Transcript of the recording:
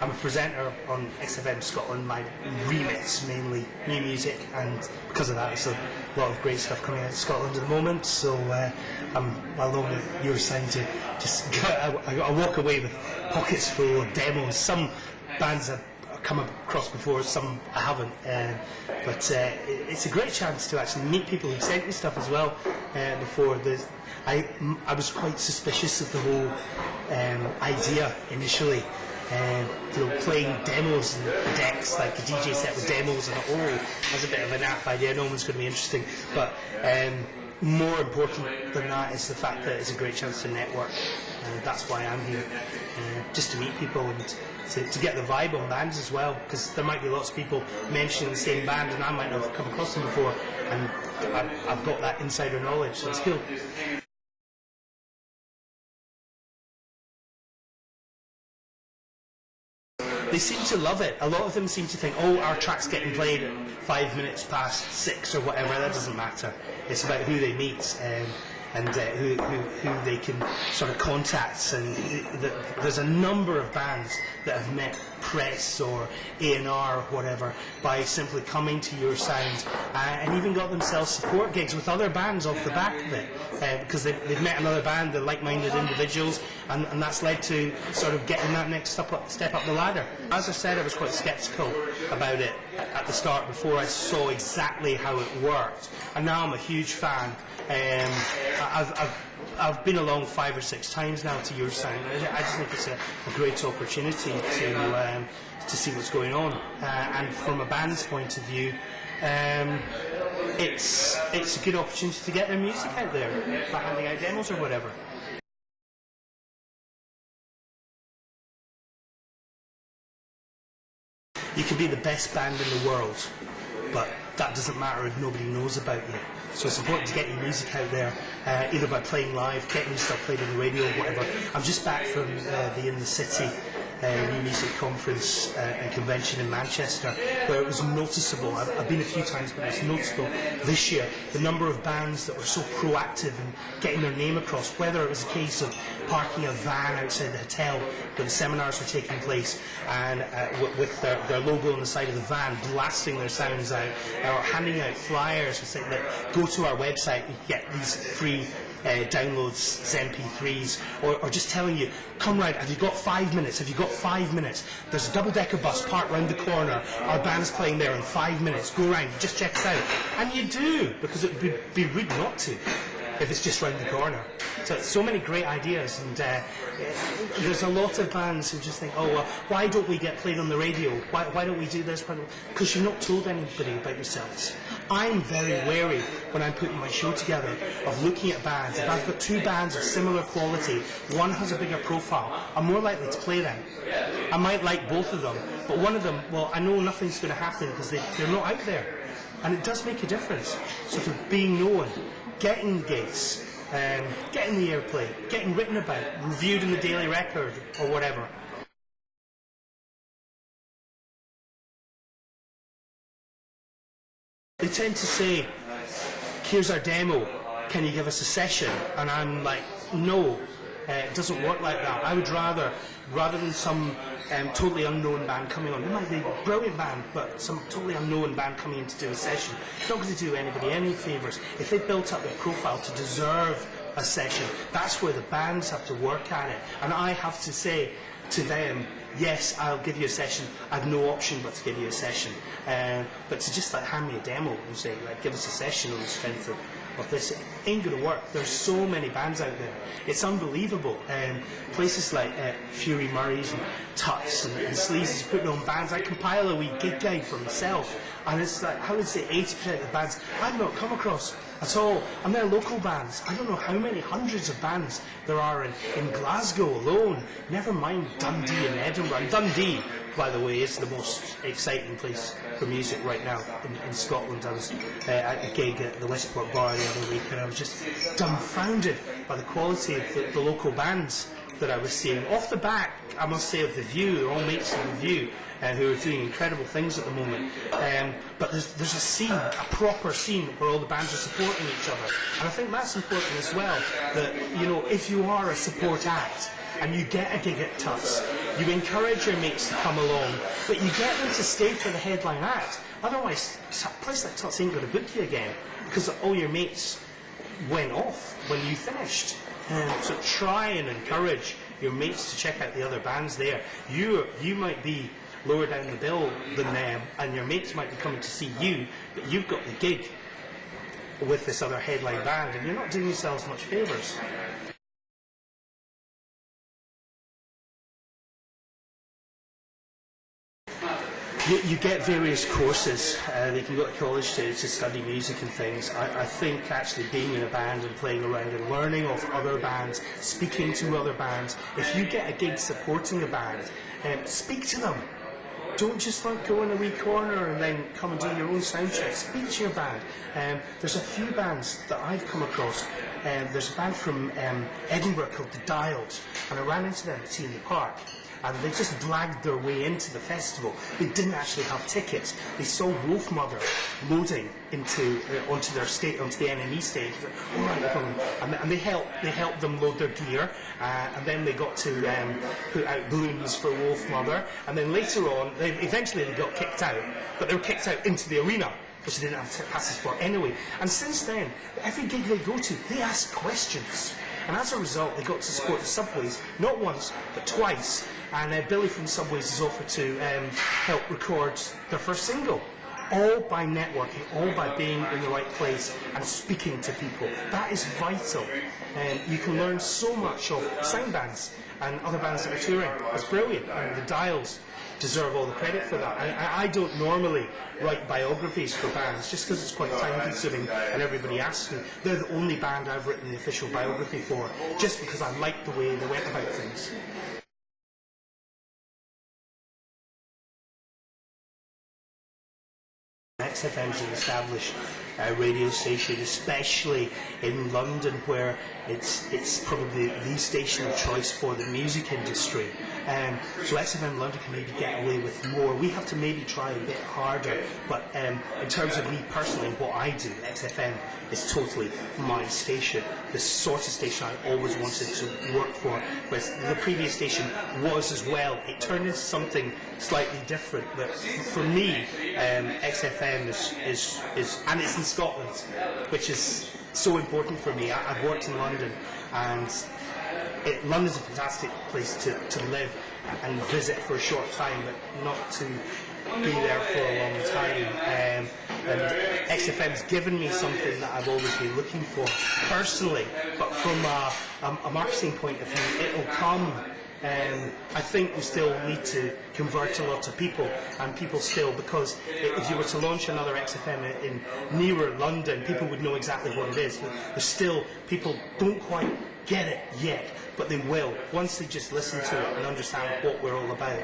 I'm a presenter on Xfm Scotland. My remit's mainly new music, and because of that, there's a lot of great stuff coming out of Scotland at the moment. So I'm along with your sign to just I walk away with pockets full of demos. Some bands I've come across before, some I haven't. But it's a great chance to actually meet people who sent me stuff as well. Before I was quite suspicious of the whole idea initially. Playing demos and decks, like a DJ set with demos, and that's a bit of a naff idea, no one's going to be interesting. But more important than that is the fact that it's a great chance to network, and that's why I'm here, just to meet people and to get the vibe on bands as well, because there might be lots of people mentioning the same band and I might not have come across them before, and I've got that insider knowledge, so it's cool. They seem to love it. A lot of them seem to think, oh, our track's getting played at 5 minutes past 6 or whatever. That doesn't matter. It's about who they meet and who they can sort of contact. And there's a number of bands that have met press or A&R or whatever by simply coming to your sound, and even got themselves support gigs with other bands off the back of it, because they've met another band, they're like-minded individuals, and that's led to sort of getting that next step up the ladder. As I said, I was quite sceptical about it at the start before I saw exactly how it worked, and now I'm a huge fan. I've been along 5 or 6 times now to your sound. I just think it's a great opportunity to see what's going on, and from a band's point of view, it's a good opportunity to get their music out there by handing out demos or whatever. You can be the best band in the world, but that doesn't matter if nobody knows about you. So it's important to get your music out there, either by playing live, getting your stuff played on the radio or whatever. I'm just back from the In the City New Music Conference and Convention in Manchester, where it was noticeable. I've been a few times, but it's noticeable this year, the number of bands that were so proactive in getting their name across, whether it was a case of parking a van outside the hotel where the seminars were taking place, and with their logo on the side of the van, blasting their sounds out, or handing out flyers and saying that go to our website, you can get these free downloads, MP3s, or just telling you, come round, have you got 5 minutes, have you got 5 minutes, there's a double-decker bus parked round the corner, our band's playing there in 5 minutes, go round, just check us out. And you do, because it would be rude not to if it's just round the corner. So many great ideas, and there's a lot of bands who just think, oh, well, why don't we get played on the radio? Why don't we do this? Because you've not told anybody about yourselves. I'm very wary when I'm putting my show together of looking at bands. If I've got 2 bands of similar quality, one has a bigger profile, I'm more likely to play them. I might like both of them, but one of them, well, I know nothing's going to happen because they're not out there. And it does make a difference. So for being known, getting gigs, getting the airplay, getting written about, reviewed in the Daily Record or whatever. They tend to say, here's our demo, can you give us a session? And I'm like, no, it doesn't work like that. I would rather than some totally unknown band coming on, it might be a brilliant band, but some totally unknown band coming in to do a session, it's not going to do anybody any favours. If they built up their profile to deserve a session, that's where the bands have to work at it. And I have to say to them, yes, I'll give you a session, I've no option but to give you a session. But to just like hand me a demo and say, like, give us a session on the strength of this, it ain't going to work. There's so many bands out there. It's unbelievable. Places like Fury Murray's and Tuts and Sleazy's putting on bands. I compile a wee gig guide for myself, and it's like, I would say 80% of the bands I've not come across at all. And they're local bands. I don't know how many hundreds of bands there are in Glasgow alone, never mind Dundee and Edinburgh. And Dundee, by the way, is the most exciting place for music right now in Scotland. I was at a gig at the Westport Bar the other week, and I was just dumbfounded by the quality of the local bands that I was seeing. Off the back, I must say, of The View, they're all mates of The View, who are doing incredible things at the moment. But there's a scene, a proper scene, where all the bands are supporting each other. And I think that's important as well, that, you know, if you are a support act, and you get a gig at Tuts, you encourage your mates to come along, but you get them to stay for the headline act. Otherwise, a place like Tuts ain't going to book you again, because all your mates went off when you finished. So try and encourage your mates to check out the other bands there. You might be lower down the bill than them, and your mates might be coming to see you, but you've got the gig with this other headline band, and you're not doing yourselves much favours. You get various courses that you can go to college to study music and things. I think actually being in a band and playing around and learning off other bands, speaking to other bands, if you get a gig supporting a band, speak to them. Don't just like go in a wee corner and then come and do your own sound check. Speak to your band. There's a few bands that I've come across. There's a band from Edinburgh called The Dials, and I ran into them at Tea in the Park. And they just dragged their way into the festival. They didn't actually have tickets. They saw Wolfmother loading onto their stage, onto the NME stage. All right, and they helped them load their gear. And then they got to put out balloons for Wolfmother. And then later on, eventually they got kicked out, but they were kicked out into the arena, which they didn't have passes for anyway. And since then, every gig they go to, they ask questions. And as a result, they got to support the Subways, not once, but twice. And Billy from Subways has offered to help record their first single. All by networking, all by being in the right place and speaking to people. That is vital. You can learn so much of sound bands and other bands that are touring. It's brilliant. And the Dials deserve all the credit for that. I don't normally write biographies for bands just because it's quite time consuming and everybody asks me. They're the only band I've written the official biography for, just because I like the way they went about things. Xfm is an established radio station, especially in London, where it's probably the station of choice for the music industry. So Xfm London can maybe get away with more. We have to maybe try a bit harder, but in terms of me personally and what I do, XFM is totally my station, the sort of station I always wanted to work for, whereas the previous station was as well. It turned into something slightly different, but for me, XFM is and it's in Scotland, which is so important for me. I've worked in London, and London's a fantastic place to live and visit for a short time, but not to be there for a long time. And XFM's given me something that I've always been looking for personally, but from a marketing point of view, it'll come. I think we still need to convert a lot of people, and people still, because if you were to launch another XFM in nearer London, people would know exactly what it is. But there's still, people don't quite get it yet, but they will once they just listen to it and understand what we're all about.